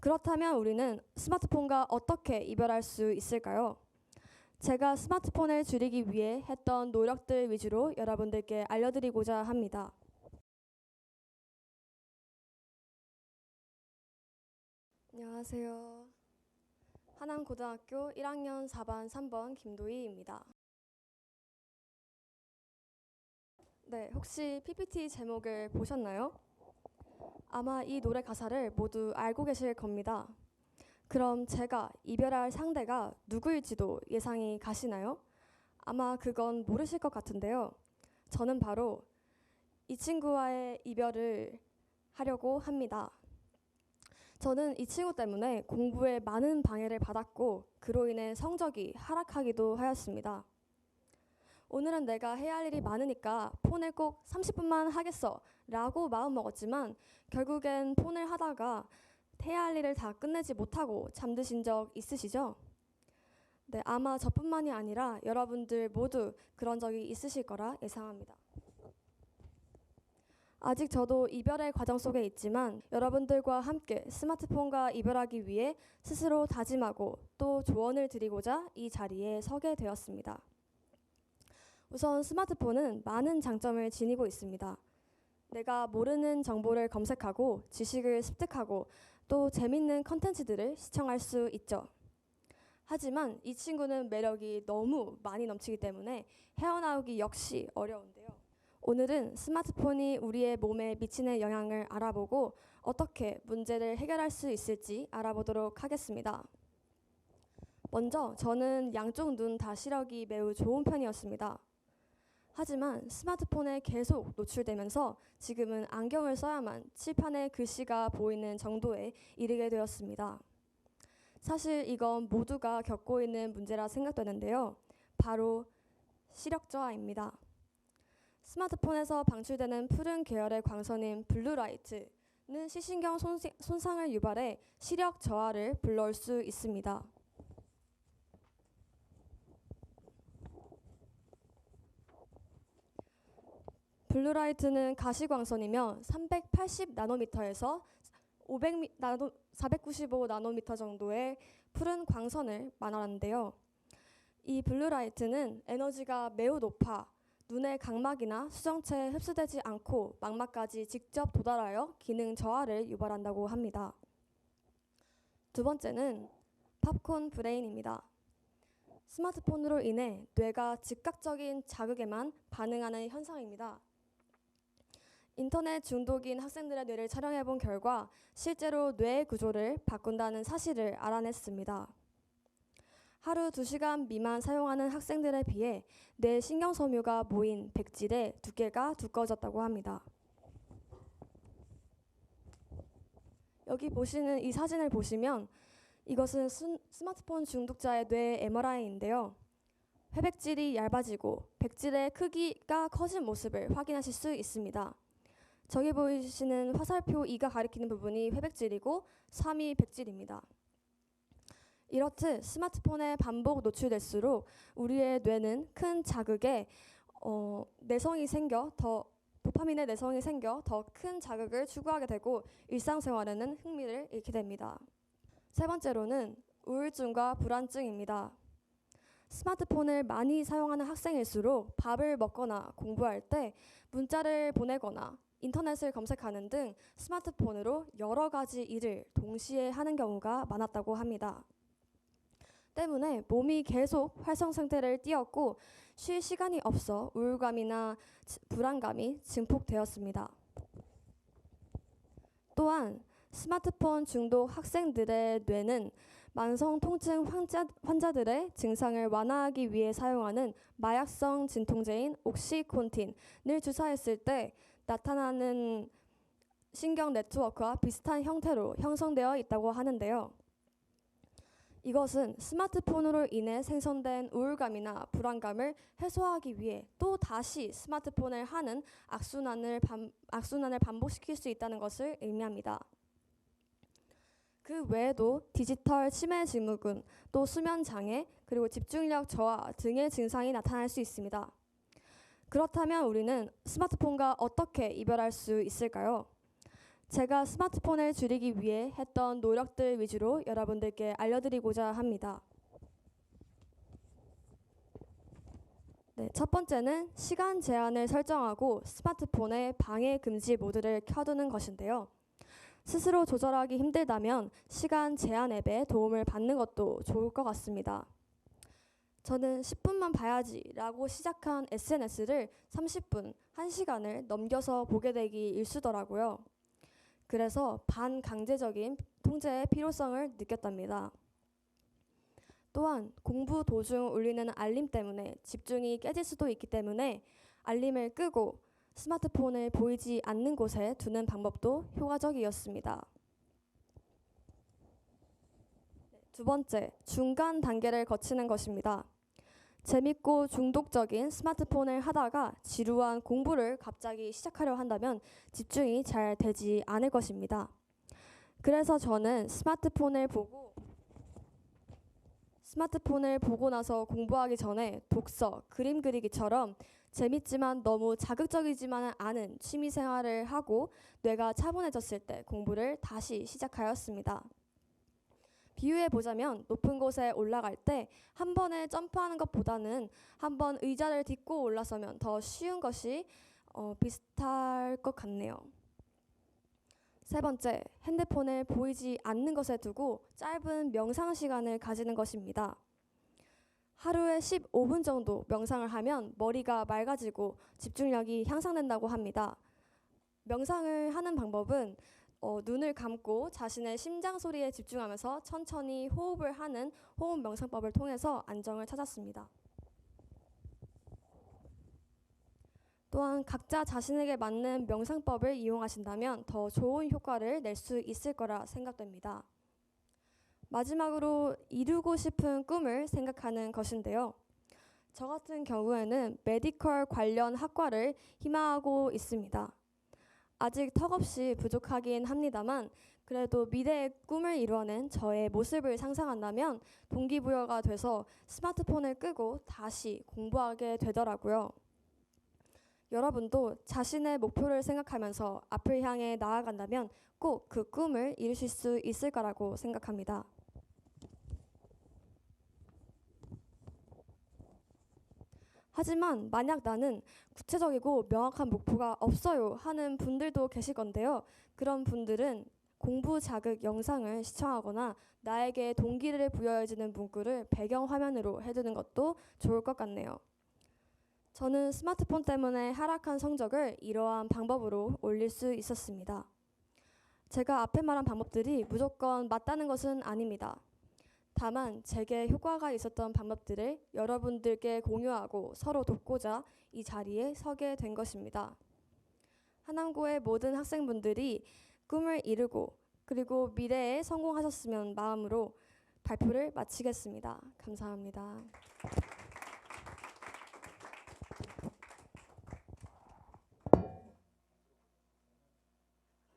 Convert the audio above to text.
그렇다면 우리는 스마트폰과 어떻게 이별할 수 있을까요? 제가 스마트폰을 줄이기 위해 했던 노력들 위주로 여러분들께 알려드리고자 합니다. 안녕하세요. 하남고등학교 1학년 4반 3번 김도희입니다. 네, 혹시 PPT 제목을 보셨나요? 아마 이 노래 가사를 모두 알고 계실 겁니다. 그럼 제가 이별할 상대가 누구일지도 예상이 가시나요? 아마 그건 모르실 것 같은데요. 저는 바로 이 친구와의 이별을 하려고 합니다. 저는 이 친구 때문에 공부에 많은 방해를 받았고 그로 인해 성적이 하락하기도 하였습니다. 오늘은 내가 해야 할 일이 많으니까 폰을 꼭 30분만 하겠어 라고 마음먹었지만 결국엔 폰을 하다가 해야 할 일을 다 끝내지 못하고 잠드신 적 있으시죠? 네, 아마 저뿐만이 아니라 여러분들 모두 그런 적이 있으실 거라 예상합니다. 아직 저도 이별의 과정 속에 있지만 여러분들과 함께 스마트폰과 이별하기 위해 스스로 다짐하고 또 조언을 드리고자 이 자리에 서게 되었습니다. 우선 스마트폰은 많은 장점을 지니고 있습니다. 내가 모르는 정보를 검색하고 지식을 습득하고 또 재밌는 컨텐츠들을 시청할 수 있죠. 하지만 이 친구는 매력이 너무 많이 넘치기 때문에 헤어나오기 역시 어려운데요. 오늘은 스마트폰이 우리의 몸에 미치는 영향을 알아보고 어떻게 문제를 해결할 수 있을지 알아보도록 하겠습니다. 먼저 저는 양쪽 눈 다 시력이 매우 좋은 편이었습니다. 하지만 스마트폰에 계속 노출되면서 지금은 안경을 써야만 칠판에 글씨가 보이는 정도에 이르게 되었습니다. 사실 이건 모두가 겪고 있는 문제라 생각되는데요. 바로 시력 저하입니다. 스마트폰에서 방출되는 푸른 계열의 광선인 블루라이트는 시신경 손상을 유발해 시력 저하를 불러올 수 있습니다. 블루라이트는 가시광선이며 380나노미터에서 495나노미터 정도의 푸른 광선을 말하는데요. 이 블루라이트는 에너지가 매우 높아 눈의 각막이나 수정체에 흡수되지 않고 망막까지 직접 도달하여 기능 저하를 유발한다고 합니다. 두 번째는 팝콘 브레인입니다. 스마트폰으로 인해 뇌가 즉각적인 자극에만 반응하는 현상입니다. 인터넷 중독인 학생들의 뇌를 촬영해 본 결과 실제로 뇌 구조를 바꾼다는 사실을 알아냈습니다. 하루 2시간 미만 사용하는 학생들에 비해 뇌 신경섬유가 모인 백질의 두께가 두꺼워졌다고 합니다. 여기 보시는 이 사진을 보시면 이것은 스마트폰 중독자의 뇌 MRI인데요. 회백질이 얇아지고 백질의 크기가 커진 모습을 확인하실 수 있습니다. 저기 보이시는 화살표 2가 가리키는 부분이 회백질이고 3이 백질입니다. 이렇듯 스마트폰에 반복 노출될수록 우리의 뇌는 큰 자극에 내성이 생겨 도파민의 내성이 생겨 더 큰 자극을 추구하게 되고 일상생활에는 흥미를 잃게 됩니다. 세 번째로는 우울증과 불안증입니다. 스마트폰을 많이 사용하는 학생일수록 밥을 먹거나 공부할 때 문자를 보내거나 인터넷을 검색하는 등 스마트폰으로 여러 가지 일을 동시에 하는 경우가 많았다고 합니다. 때문에 몸이 계속 활성 상태를 띄었고 쉴 시간이 없어 우울감이나 불안감이 증폭되었습니다. 또한 스마트폰 중독 학생들의 뇌는 만성 통증 환자들의 증상을 완화하기 위해 사용하는 마약성 진통제인 옥시콘틴을 주사했을 때 나타나는 신경 네트워크와 비슷한 형태로 형성되어 있다고 하는데요. 이것은 스마트폰으로 인해 생성된 우울감이나 불안감을 해소하기 위해 또 다시 스마트폰을 하는 악순환을 반복시킬 수 있다는 것을 의미합니다. 그 외에도 디지털 치매 증후군, 또 수면 장애, 그리고 집중력 저하 등의 증상이 나타날 수 있습니다. 그렇다면 우리는 스마트폰과 어떻게 이별할 수 있을까요? 제가 스마트폰을 줄이기 위해 했던 노력들 위주로 여러분들께 알려드리고자 합니다. 네, 첫 번째는 시간 제한을 설정하고 스마트폰의 방해 금지 모드를 켜두는 것인데요. 스스로 조절하기 힘들다면 시간 제한 앱의 도움을 받는 것도 좋을 것 같습니다. 저는 10분만 봐야지 라고 시작한 SNS를 30분, 1시간을 넘겨서 보게 되기 일쑤더라고요. 그래서 반강제적인 통제의 필요성을 느꼈답니다. 또한 공부 도중 울리는 알림 때문에 집중이 깨질 수도 있기 때문에 알림을 끄고 스마트폰을 보이지 않는 곳에 두는 방법도 효과적이었습니다. 두 번째, 중간 단계를 거치는 것입니다. 재밌고 중독적인 스마트폰을 하다가 지루한 공부를 갑자기 시작하려 한다면 집중이 잘 되지 않을 것입니다. 그래서 저는 스마트폰을 보고 나서 공부하기 전에 독서, 그림 그리기처럼 재밌지만 너무 자극적이지만은 않은 취미 생활을 하고 뇌가 차분해졌을 때 공부를 다시 시작하였습니다. 비유해 보자면 높은 곳에 올라갈 때 한 번에 점프하는 것보다는 한 번 의자를 딛고 올라서면 더 쉬운 것이 비슷할 것 같네요. 세 번째, 핸드폰을 보이지 않는 것에 두고 짧은 명상 시간을 가지는 것입니다. 하루에 15분 정도 명상을 하면 머리가 맑아지고 집중력이 향상된다고 합니다. 명상을 하는 방법은 눈을 감고 자신의 심장 소리에 집중하면서 천천히 호흡을 하는 호흡 명상법을 통해서 안정을 찾았습니다. 또한 각자 자신에게 맞는 명상법을 이용하신다면 더 좋은 효과를 낼 수 있을 거라 생각됩니다. 마지막으로 이루고 싶은 꿈을 생각하는 것인데요. 저 같은 경우에는 메디컬 관련 학과를 희망하고 있습니다. 아직 턱없이 부족하긴 합니다만 그래도 미래의 꿈을 이루어낸 저의 모습을 상상한다면 동기부여가 돼서 스마트폰을 끄고 다시 공부하게 되더라고요. 여러분도 자신의 목표를 생각하면서 앞을 향해 나아간다면 꼭 그 꿈을 이루실 수 있을 거라고 생각합니다. 하지만 만약 나는 구체적이고 명확한 목표가 없어요 하는 분들도 계실 건데요. 그런 분들은 공부 자극 영상을 시청하거나 나에게 동기를 부여해주는 문구를 배경 화면으로 해두는 것도 좋을 것 같네요. 저는 스마트폰 때문에 하락한 성적을 이러한 방법으로 올릴 수 있었습니다. 제가 앞에 말한 방법들이 무조건 맞다는 것은 아닙니다. 다만 제게 효과가 있었던 방법들을 여러분들께 공유하고 서로 돕고자 이 자리에 서게 된 것입니다. 하남고의 모든 학생분들이 꿈을 이루고 그리고 미래에 성공하셨으면 마음으로 발표를 마치겠습니다. 감사합니다.